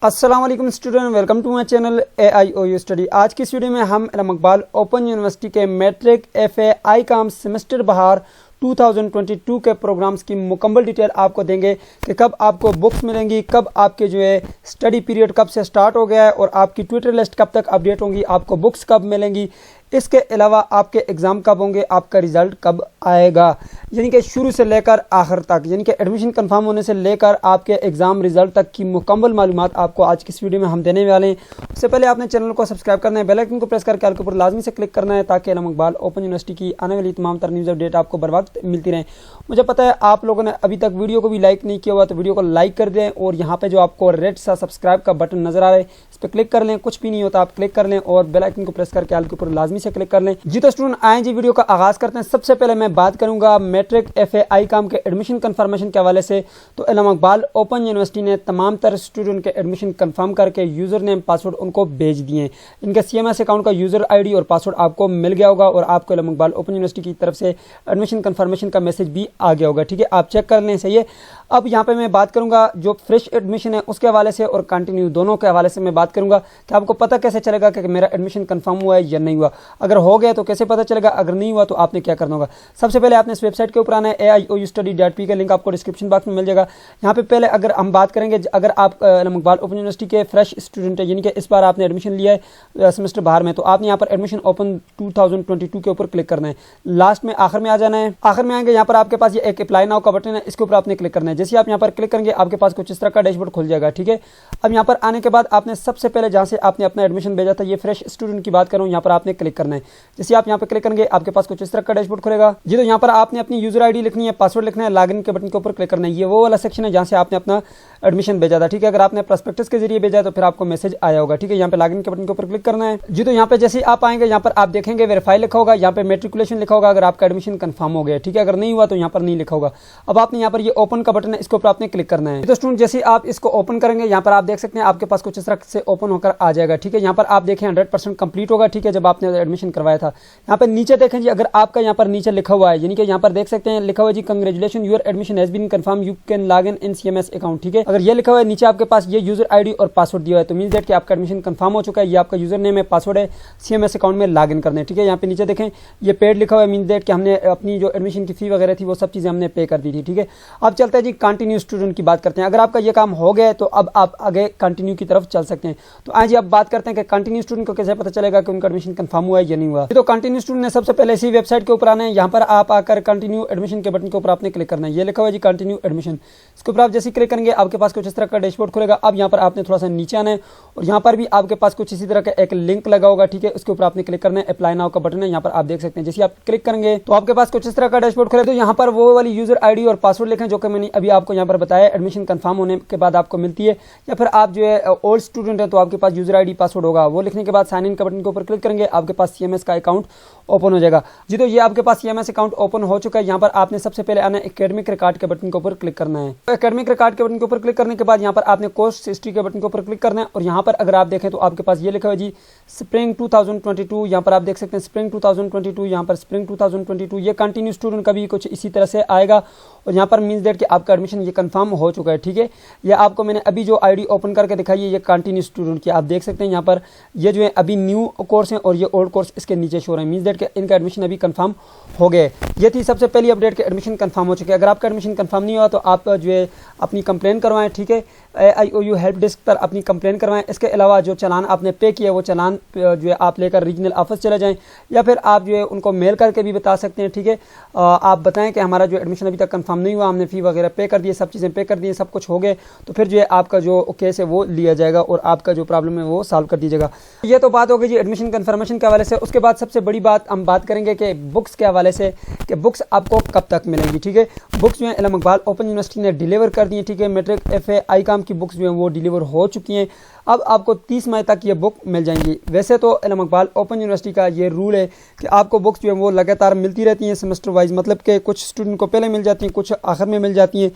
अस्सलाम वालेकुम student, welcome to my channel AIOU study. आज की इस वीडियो में हम इल्म इकबाल ओपन यूनिवर्सिटी के मैट्रिक FA ICOM सेमेस्टर बहार 2022 के प्रोग्राम्स की मुकम्मल डिटेल आपको देंगे कि कब आपको बुक्स मिलेंगी, कब आपके स्टडी पीरियड कब से स्टार्ट हो गया है और आपकी ट्विटर लिस्ट कब तक अपडेट होंगी, आपको बुक्स कब मिलेंगी, इसके अलावा आपके एग्ज़ाम कब होंगे, आपका रिज़ल्ट कब आएगा, यानी कि शुरू से लेकर आखिर तक, यानी कि एडमिशन कंफर्म होने से लेकर आपके एग्ज़ाम रिज़ल्ट तक की मुकम्मल मालूमात आपको आज की इस वीडियो में हम देने वाले हैं। उससे पहले आपने चैनल को सब्सक्राइब करना है, बेल आइकन को प्रेस करके ऑल के ऊपर लाजमी से क्लिक करना है ताकि इल्म इकबाल ओपन यूनिवर्सिटी की आने वाली तमाम तर न्यूज़ अपडेट आपको बर वक्त मिलती रहे। मुझे पता है आप लोगों ने अभी तक वीडियो को भी लाइक नहीं किया हुआ, तो वीडियो को लाइक कर दें और यहाँ पे जो आपको रेड सा सब्सक्राइब का बटन नजर आ रहा है इस पर क्लिक कर लें। कुछ भी नहीं होता, आप क्लिक कर लें और बेल आइकन को प्रेस करके ऑल के ऊपर लाजमी से क्लिक कर लें। जी तो स्टूडेंट आए जी वीडियो का आगाज करते हैं। सबसे पहले मैं बात करूंगा मैट्रिक FA ICOM के एडमिशन कंफर्मेशन के हवाले से। तो इल्म इकबाल ओपन यूनिवर्सिटी ने तमाम तर स्टूडेंट के एडमिशन कंफर्म करके यूजर नेम पासवर्ड उनको भेज दिए। इनके CMS अकाउंट का यूजर ID और पासवर्ड आपको मिल गया होगा और आपको इल्म इकबाल ओपन यूनिवर्सिटी की तरफ से एडमिशन कंफर्मेशन का मैसेज भी आ गया होगा। ठीक है, आप चेक कर लें, सही है। अब यहाँ पे मैं बात करूंगा जो फ्रेश एडमिशन है उसके हवाले से और कंटिन्यू दोनों के हवाले से मैं बात करूंगा कि आपको पता कैसे चलेगा कि मेरा एडमिशन कंफर्म हुआ है या नहीं हुआ। अगर हो गया तो कैसे पता चलेगा, अगर नहीं हुआ तो आपने क्या करना होगा। सबसे पहले आपने इस वेबसाइट के ऊपर आना है, AIOUstudy.P का लिंक आपको डिस्क्रिप्शन बॉक्स में मिल जाएगा। यहाँ पे पहले अगर हम बात करेंगे, अगर आप इल्म इकबाल ओपन यूनिवर्सिटी के फ्रेश स्टूडेंट है, यानी कि इस बार आपने एडमिशन लिया है सेमेस्टर बाहर में, तो आपने यहाँ पर एडमिशन ओपन 2022 के ऊपर क्लिक करना है। लास्ट में आखिर में आ जाना है। आखिर में आएंगे, यहाँ पर आपके पास ये एक अप्लाई नाउ का बटन है, इसके ऊपर आपने क्लिक करना है। जैसे आप यहाँ पर क्लिक करेंगे आपके पास कुछ इस तरह का डैशबोर्ड खुल जाएगा। ठीक है, अब यहाँ पर आने के बाद आपने सबसे पहले जहाँ से आपने अपना एडमिशन भेजा था, ये फ्रेश स्टूडेंट की बात करूँ, यहाँ पर आपने क्लिक करना है। जैसे आप यहाँ पर क्लिक करेंगे आपके पास कुछ इस तरह का डैशबोर्ड खुलेगा। जी तो यहाँ पर आपने अपनी यूजर ID लिखनी है, पासवर्ड लिखना है, लॉगिन के बटन के ऊपर क्लिक करना है। ये वो वाला सेक्शन है जहाँ से आपने अपना एडमिशन भेजा था। ठीक है, अगर आपने प्रोस्पेक्टस के जरिए भेजा तो फिर आपको मैसेज आया होगा। ठीक है, यहाँ पे लॉगिन के बटन के ऊपर क्लिक करना है। जी तो यहाँ पे जैसे आप आएंगे यहाँ पर आप देखेंगे वेरीफाई लिखा होगा, यहाँ पे मेट्रिकुलेशन लिखा होगा अगर आपका एडमिशन कंफर्म हो गया। ठीक है, अगर नहीं हुआ तो यहाँ पर नहीं लिखा होगा। अब आपने यहाँ पर ये ओपन का बटन है, इसके ऊपर आपने क्लिक करना है। तो स्टूडेंट जैसे आप इसको ओपन करेंगे यहाँ पर आप देख सकते हैं आपके पास कुछ इस तरह से ओपन होकर आ जाएगा। ठीक है, यहाँ पर आप देखें 100% कंप्लीट होगा। ठीक है, जब आपने एडमिशन करवाया था। यहाँ पे नीचे देखें जी, अगर आपका यहाँ पर नीचे लिखा हुआ है, यानी कि यहाँ पर देख सकते हैं लिखा हुआ है जी congratulation your admission has been confirm, you can log in CMS account. ठीक है, अगर ये लिखा हुआ है नीचे आपके पास ये यूजर ID और पासवर्ड दिया है तो मीन दैट कि आपका एडमिशन कंफर्म हो चुका है। ये आपका यूजर नेम है, पासवर्ड है, CMS अकाउंट में लॉग इन करना है। ठीक है, यहाँ पे नीचे देखें ये पेड लिखा हुआ है, मीन दैट कि हमने अपनी जो एडमिशन की फी वगैरह थी वो सब चीजें हमने पे कर दी थी। ठीक है, अब चलते हैं जी कंटिन्यू स्टूडेंट की बात करते हैं। अगर आपका ये काम हो गया है तो अब आप आगे कंटिन्यू की तरफ चल सकते हैं। तो आज अब बात करते हैं कि कंटिन्यू स्टूडेंट को कैसे पता चलेगा कि उनका एडमिशन कंफर्म हुआ है या नहीं हुआ। तो कंटिन्यू स्टूडेंट ने सबसे पहले इसी वेबसाइट के ऊपर आना है। यहाँ पर आप आकर कंटिन्यू एडमिशन के बटन के ऊपर आपने क्लिक करना है। ये लिखा हुआ है जी कंटिन्यू एडमिशन, इसके ऊपर आप जैसे क्लिक करेंगे आपके पास कुछ इस तरह का डैशबोर्ड खुलेगा। अब यहाँ पर आपने थोड़ा सा नीचे आना है और यहाँ पर भी आपके पास कुछ इसी तरह का एक लिंक लगा होगा। ठीक है, उसके ऊपर आपने क्लिक करना है, अप्लाई नाउ का बटन है, यहाँ पर आप देख सकते हैं। जैसे आप क्लिक करेंगे तो आपके पास कुछ इस तरह का डैशबोर्ड खुलेगा। तो यहाँ पर वो वाली यूजर ID और पासवर्ड लिखें जो कि मैंने अभी आपको यहाँ पर बताया, एडमिशन कंफर्म होने के बाद आपको मिलती है। या फिर आप ओल्ड स्टूडेंट है तो आपके पास यूजर ID पासवर्ड होगा, वो लिखने के बाद साइन इन का बटन के ऊपर क्लिक करेंगे, आपके पास CMS का अकाउंट ओपन हो जाएगा। जी तो ये आपके पास CMS अकाउंट ओपन हो चुका है। यहाँ पर आपने सबसे पहले आना एकेडमिक रिकॉर्ड के बटन के ऊपर क्लिक करना है। तो एकेडमिक रिकॉर्ड के बटन के ऊपर क्लिक करने के बाद यहाँ पर आपने कोर्स हिस्ट्री के बटन के ऊपर क्लिक करना है और यहाँ पर अगर आप देखें तो आपके पास ये लिखा हुआ है जी स्प्रिंग 2022। यहाँ पर आप देख सकते हैं स्प्रिंग 2022, यहाँ पर स्प्रिंग 2022। ये कंटिन्यू स्टूडेंट का भी कुछ इसी तरह से आएगा और यहाँ पर मीन्स दैट कि आपका एडमिशन ये कंफर्म हो चुका है। ठीक है, ये आपको मैंने अभी जो ID ओपन करके दिखाई है ये कंटिन्यू स्टूडेंट की, आप देख सकते हैं यहाँ पर ये जो है अभी न्यू कोर्स है और ये ओल्ड कोर्स इसके नीचे शो रहे हैं, मीन्स दैट कि इनका एडमिशन अभी कंफर्म हो गए। ये थी सबसे पहली अपडेट के एडमिशन कंफर्म हो चुके हैं। अगर आपका एडमिशन कंफर्म नहीं हुआ तो आप जो है अपनी कंप्लेन करवाएं। ठीक है, AIOU हेल्प डेस्क पर अपनी कंप्लेन करवाएं। इसके अलावा जो चालान आपने पे किया वो चालान जो है आप लेकर रीजनल ऑफिस चले जाएं या फिर आप जो है उनको मेल करके भी बता सकते हैं। ठीक है, आप बताएं कि हमारा जो एडमिशन अभी तक कंफर्म नहीं हुआ, हमने फी वगैरह पे कर दी, सब चीज़ें पे कर दी, सब कुछ हो गए, तो फिर जो है आपका जो केस है वो लिया जाएगा और आपका जो प्रॉब्लम है वो सॉल्व कर दी जाएगा। ये तो बात हो गई जी एडमिशन कंफर्मेशन के हवाले से। उसके बाद सबसे बड़ी बात हम बात करेंगे कि बुक्स के हवाले से कि बुक्स आपको कब तक मिलेंगी। ठीक है, बुक्स जो है इल्म इकबाल ओपन यूनिवर्सिटी ने डिलीवर कर दी है। ठीक है, मैट्रिक FA ICOM की बुक्स जो है वो डिलीवर हो चुकी हैं। अब आपको 30 मई तक ये बुक मिल जाएंगी। वैसे तो इल्म इकबाल ओपन यूनिवर्सिटी का ये रूल है कि आपको बुक्स जो है वो लगातार मिलती रहती हैं सेमेस्टर वाइज, मतलब कि कुछ स्टूडेंट को पहले मिल जाती हैं, कुछ आखिर में मिल जाती हैं।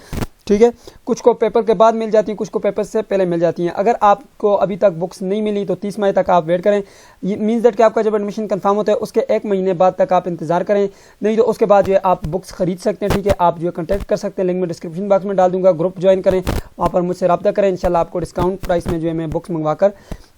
ठीक है। कुछ को पेपर के बाद मिल जाती हैं, कुछ को पेपर से पहले मिल जाती हैं। अगर आपको अभी तक बुक्स नहीं मिली तो 30 मई तक आप वेट करें। ये मीन्स दैट कि आपका जब एडमिशन कंफर्म होता है उसके 1 महीने बाद तक आप इंतजार करें, नहीं तो उसके बाद जो है आप बुक्स खरीद सकते हैं। ठीक है, आप जो है कॉन्टैक्ट कर सकते हैं, लिंक में डिस्क्रिप्शन बॉक्स में डाल दूंगा, ग्रुप ज्वाइन करें, वहाँ पर मुझसे रब्ता करें, इंशाल्लाह आपको डिस्काउंट प्राइस में जो है मैं बुक्स मंगवा कर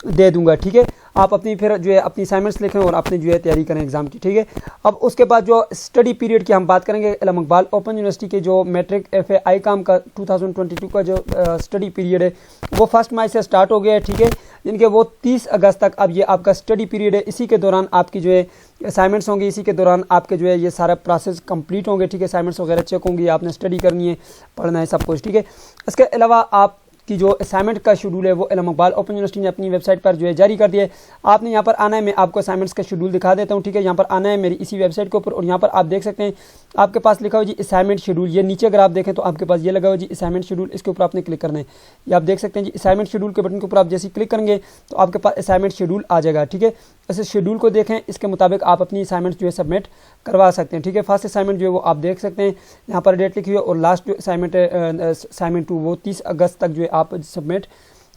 दे दूंगा। ठीक है, आप अपनी फिर जो है अपनी असाइनमेंट्स लिखें और अपनी जो है तैयारी करें एग्जाम की। ठीक है, अब उसके बाद जो स्टडी पीरियड की हम बात करेंगे, इल्म इकबाल ओपन यूनिवर्सिटी के जो मैट्रिक FA ICOM का 2022 का जो स्टडी पीरियड है वो 1 मई से स्टार्ट हो गया है। ठीक है, जिनके वो 30 अगस्त तक अब ये आपका स्टडी पीरियड है। इसी के दौरान आपकी जो है असाइनमेंट्स होंगी, इसी के दौरान आपके जो है ये सारा प्रोसेस कंप्लीट होंगे। ठीक है, असाइनमेंट्स वगैरह चेक होंगी, आपने स्टडी करनी है, पढ़ना है सब कुछ। ठीक है, इसके अलावा आप की जो असाइनमेंट का शेड्यूल है वो इल्म इकबाल ओपन यूनिवर्सिटी ने अपनी वेबसाइट पर जो है जारी कर दिया है। आपने यहाँ पर आना है, मैं आपको असाइनमेंट्स का शेड्यूल दिखा देता हूँ। ठीक है, यहाँ पर आना है मेरी इसी वेबसाइट के ऊपर और यहाँ पर आप देख सकते हैं आपके पास लिखा हो जी असाइनमेंट शेड्यूल। ये नीचे अगर आप देखें तो आपके पास ये लगा हो जी असाइनमेंट शेड्यूल, इसके ऊपर आपने क्लिक करना है। ये आप देख सकते हैं जी असाइनमेंट शेड्यूल के बटन के ऊपर आप जैसे क्लिक करेंगे तो आपके पास असाइनमेंट शेड्यूल आ जाएगा। ठीक है, ऐसे शेड्यूल को देखें, इसके मुताबिक आप अपनी असाइनमेंट जो है सबमिट करवा सकते हैं। ठीक है, फर्स्ट असाइनमेंट जो है वो आप देख सकते हैं यहाँ पर डेट लिखी हुई है और लास्ट जो असाइनमेंट है असाइनमेंट 2 वो 30 अगस्त तक जो है आप सबमिट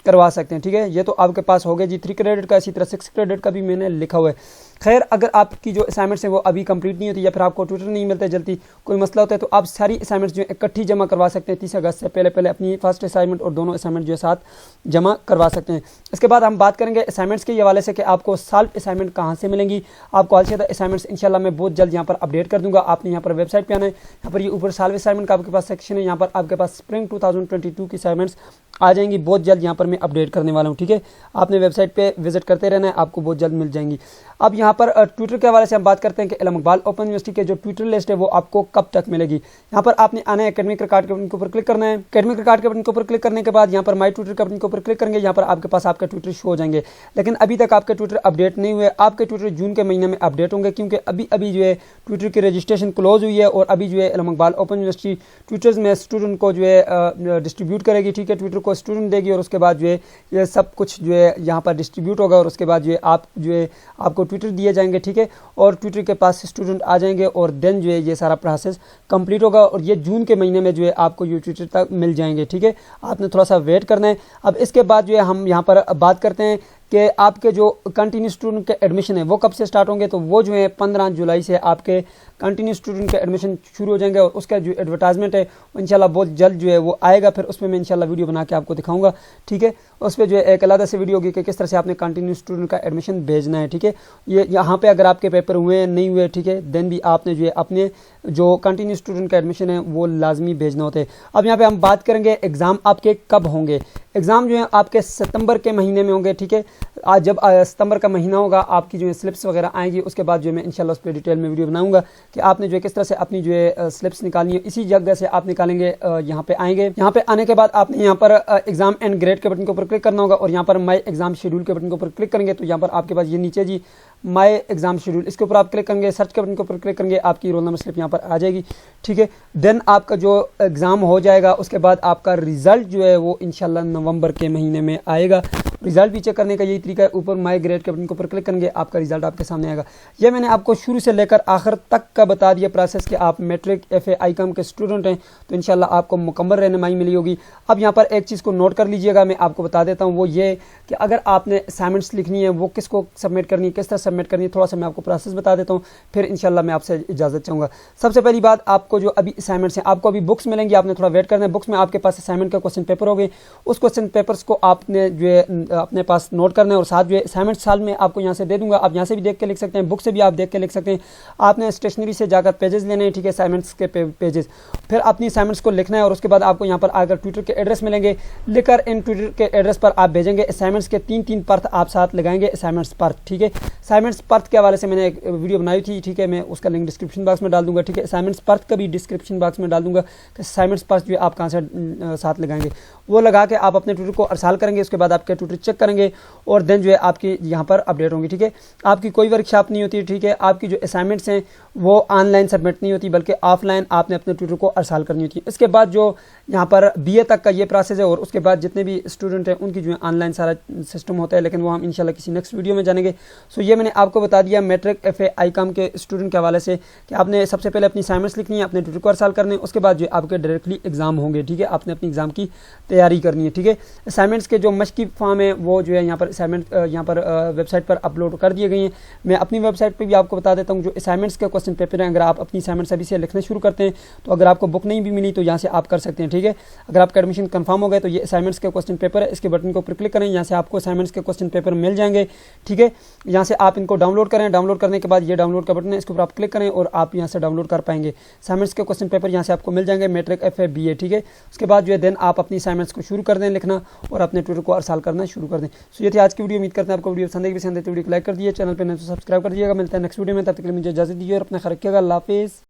करवा सकते हैं। ठीक है, ये तो आपके पास हो गया जी 3 क्रेडिट का, इसी तरह 6 क्रेडिट का भी मैंने लिखा हुआ है। खैर, अगर आपकी जो असाइनमेंट्स हैं वो अभी कंप्लीट नहीं होती या फिर आपको ट्यूटर नहीं मिलता जल्दी, कोई मसला होता है, तो आप सारी असाइनमेंट्स जो इकट्ठी जमा करवा सकते हैं 30 अगस्त से पहले अपनी फर्स्ट असाइनमेंट और दोनों असाइनमेंट जो है साथ जमा करवा सकते हैं। इसके बाद हम बात करेंगे असाइनमेंट्स के हवाले से कि आपको सॉल्व असाइनमेंट कहाँ से मिलेंगी। आपको अलग असाइनमेंट्स इंशाल्लाह मैं बहुत जल्द यहाँ पर अपडेट कर दूंगा। आपने यहाँ पर वेबसाइट पर आना है, यहाँ पर ये ऊपर सॉल्व असाइनमेंट का आपके पास सेक्शन है, यहाँ पर आपके पास स्प्रिंग 2022 की असाइनमेंट्स आ जाएंगी। बहुत जल्द यहाँ पर मैं अपडेट करने वाला हूँ। ठीक है, आपने वेबसाइट पे विजिट करते रहना है, आपको बहुत जल्द मिल जाएंगी। अब यहाँ पर ट्विटर के हवाले से हम बात करते हैं कि इल्म इकबाल ओपन यूनिवर्सिटी के जो ट्विटर लिस्ट है वो आपको कब तक मिलेगी। यहाँ पर आपने आना है, एकेडमिक रिकॉर्ड के बटन के ऊपर क्लिक करना है। एकेडमिक रिकॉर्ड के बटन के ऊपर क्लिक करने के बाद यहाँ पर माई ट्विटर के बटन के ऊपर क्लिक करेंगे, यहाँ पर आपके पास आपके ट्विटर शो हो जाएंगे। लेकिन अभी तक आपके ट्विटर अपडेट नहीं हुए, आपके ट्विटर जून के महीने में अपडेट होंगे, क्योंकि अभी जो है ट्विटर की रजिस्ट्रेशन क्लोज हुई है और अभी जो है इल्म इकबाल ओपन यूनिवर्सिटी ट्विटर्स में स्टूडेंट को जो है डिस्ट्रीब्यूट करेगी। ठीक है, ट्विटर को स्टूडेंट देगी और उसके बाद जो है ये सब कुछ जो है यहाँ पर डिस्ट्रीब्यूट होगा और उसके बाद जो है आप जो है आपको ट्विटर दिए जाएंगे। ठीक है, और ट्विटर के पास स्टूडेंट आ जाएंगे और देन जो है ये सारा प्रोसेस कंप्लीट होगा और ये जून के महीने में जो है आपको ये ट्विटर तक मिल जाएंगे। ठीक है, आपने थोड़ा सा वेट करना है। अब इसके बाद जो है हम यहाँ पर बात करते हैं कि आपके जो कंटिन्यू स्टूडेंट के एडमिशन है वो कब से स्टार्ट होंगे। तो वो जो है 15 जुलाई से आपके कंटिन्यू स्टूडेंट के एडमिशन शुरू हो जाएंगे और उसका जो एडवर्टाइजमेंट है इंशाल्लाह बहुत जल्द जो है वो आएगा, फिर उसमें मैं इंशाल्लाह वीडियो बना के आपको दिखाऊंगा। ठीक है, उस पर जो है एक अलग से वीडियो होगी कि किस तरह से आपने कंटिन्यू स्टूडेंट का एडमिशन भेजना है। ठीक है, ये यहाँ पे अगर आपके पेपर हुए नहीं हुए, ठीक है, देन भी आपने जो है अपने जो कंटिन्यू स्टूडेंट का एडमिशन है वो लाजमी भेजना होता है। अब यहाँ पे हम बात करेंगे एग्ज़ाम आपके कब होंगे। एग्ज़ाम जो है आपके सितंबर के महीने में होंगे। ठीक है, आज जब सितंबर का महीना होगा आपकी जो है स्लिप्स वगैरह आएंगी, उसके बाद जो है मैं इंशाल्लाह उस पर डिटेल में वीडियो बनाऊंगा कि आपने जो है किस तरह से अपनी जो है स्लिप्स निकालनी है। इसी जगह से आप निकालेंगे, यहाँ पे आएंगे। यहाँ पे आने के बाद आपने यहाँ पर एग्जाम एंड ग्रेड के बटन के ऊपर क्लिक करना होगा और यहाँ पर माई एग्जाम शेड्यूल के बटन के ऊपर क्लिक करेंगे तो यहाँ पर आपके पास ये नीचे जी माई एग्जाम शेड्यूल, इसके ऊपर आप क्लिक करेंगे, सर्च के बटन के ऊपर क्लिक करेंगे, आपकी रोल नंबर स्लिप यहाँ पर आ जाएगी। ठीक है, देन आपका जो एग्ज़ाम हो जाएगा उसके बाद आपका रिजल्ट जो है वो इंशाल्लाह नवंबर के महीने में आएगा। रिजल्ट भी चेक करने का यही तरीका है, ऊपर माई ग्रेड के बटन के ऊपर क्लिक करेंगे, आपका रिजल्ट आपके सामने आएगा। यह मैंने आपको शुरू से लेकर आखिर तक का बता दिया प्रोसेस कि आप मैट्रिक FA ICOM के स्टूडेंट हैं तो इंशाल्लाह आपको मुकम्मल रहनुमाई मिली होगी। अब यहाँ पर एक चीज़ को नोट कर लीजिएगा, मैं आपको बता देता हूँ, वो ये कि अगर आपने असाइनमेंट्स लिखनी है वो किसको सबमिट करनी है, किस तरह सबमिट करनी है, थोड़ा सा मैं आपको प्रोसेस बता देता हूँ, फिर इंशाल्लाह मैं आपसे इजाज़त चाहूँगा। सबसे पहली बात, आपको जो अभी असाइनमेंट्स हैं आपको अभी बुक्स मिलेंगी, आपने थोड़ा वेट करना है। बुक्स में आपके पास असाइनमेंट का क्वेश्चन पेपर हो गए, उस क्वेश्चन पेपर्स को आपने जो है अपने पास नोट करना है और साथ जो है असाइनमेंट साल में आपको यहाँ से दे दूंगा, आप यहाँ से भी देख के लिख सकते हैं, बुक से भी आप देख के लिख सकते हैं। आपने स्टेशनरी से जाकर पेजेस लेने हैं, ठीक है, असाइनमेंट्स के पेजेस, फिर अपनी असाइनमेंट्स को लिखना है और उसके बाद आपको यहाँ पर आकर ट्विटर के एड्रेस मिलेंगे, लिखकर इन ट्विटर के एड्रेस पर आप भेजेंगे। असाइनमेंट्स के 3-3 पर्थ आप साथ लगाएंगे, असाइनमेंट्स पर्थ। ठीक है, असाइनमेंट्स पर्थ के हवाले से मैंने एक वीडियो बनाई थी, ठीक है, मैं उसका लिंक डिस्क्रिप्शन बॉक्स में डाल दूंगा। ठीक है, असाइनमेंट्स पर्थ का भी डिस्क्रिप्शन बॉक्स में डाल दूंगा कि असाइनमेंट्स पर्थ जो आप कहाँ से साथ लगाएंगे, वो लगा के आप अपने ट्विटर को अरसाल करेंगे। उसके बाद आपके ट्विटर चेक करेंगे और देन जो है आपकी यहाँ पर अपडेट होंगी। ठीक है, आपकी कोई वर्कशॉप नहीं होती। ठीक है, आपकी जो असाइनमेंट्स हैं वो ऑनलाइन सबमिट नहीं होती बल्कि ऑफलाइन आपने अपने ट्यूटर को अरसाल करनी होती है। इसके बाद जो यहाँ पर BA तक का ये प्रोसेस है और उसके बाद जितने भी स्टूडेंट हैं उनकी जो है ऑनलाइन सारा सिस्टम होता है, लेकिन वो हम इंशाल्लाह किसी नेक्स्ट वीडियो में जानेंगे। सो ये मैंने आपको बता दिया मैट्रिक FA ICOM के स्टूडेंट के हवाले से कि आपने सबसे पहले अपनी असाइनमेंट्स लिखनी है, अपने ट्यूटर को अरसाल करने, उसके बाद जो आपके डायरेक्टली एग्जाम होंगे। ठीक है, आपने अपनी एग्जाम की तैयारी करनी है। ठीक है, असाइनमेंट्स के जो मश्की फॉर्म है वो जो है यहाँ पर असाइनमेंट यहाँ पर वेबसाइट पर अपलोड कर दिए गए हैं। मैं अपनी वेबसाइट पर भी आपको बता देता हूँ जो असाइनमेंट्स के क्वेश्चन पेपर हैं, अगर आप अपनी असाइनमेंट्स अभी से लिखना शुरू करते हैं तो अगर आपको बुक नहीं भी मिली तो यहाँ से आप कर सकते हैं। ठीक है, अगर आपका एडमिशन कंफर्म हो गया तो ये असाइनमेंट्स के क्वेश्चन पेपर है, इसके बटन को ऊपर क्लिक करें, यहाँ से आपको असाइनमेंट्स के क्वेश्चन पेपर मिल जाएंगे। ठीक है, यहाँ से आप इनको डाउनलोड करें, डाउनलोड करने के बाद ये डाउनलोड का बटन है, इसके ऊपर आप क्लिक करें और आप यहाँ से डाउनलोड कर पाएंगे। असाइनमेंट्स के क्वेश्चन पेपर यहाँ से आपको मिल जाएंगे मैट्रिक FA BA। ठीक है, उसके बाद जो है देन आप अपनी असाइनमेंट्स को शुरू कर दें लिखना और अपने ट्यूटर को अरसाल करना शुरू कर दें। सो ये थी आज की वीडियो। उम्मीद करते हैं आपको वीडियो पसंद है, वीडियो को लाइक कर दिए, चैनल पर नहीं तो सब्सक्राइब कर दिएगा। मिलता है नेक्स्ट वीडियो में, तब तक के लिए मुझे इजाजत दीजिए और अपना ख्याल रखिएगा। अल्लाह हाफिज़।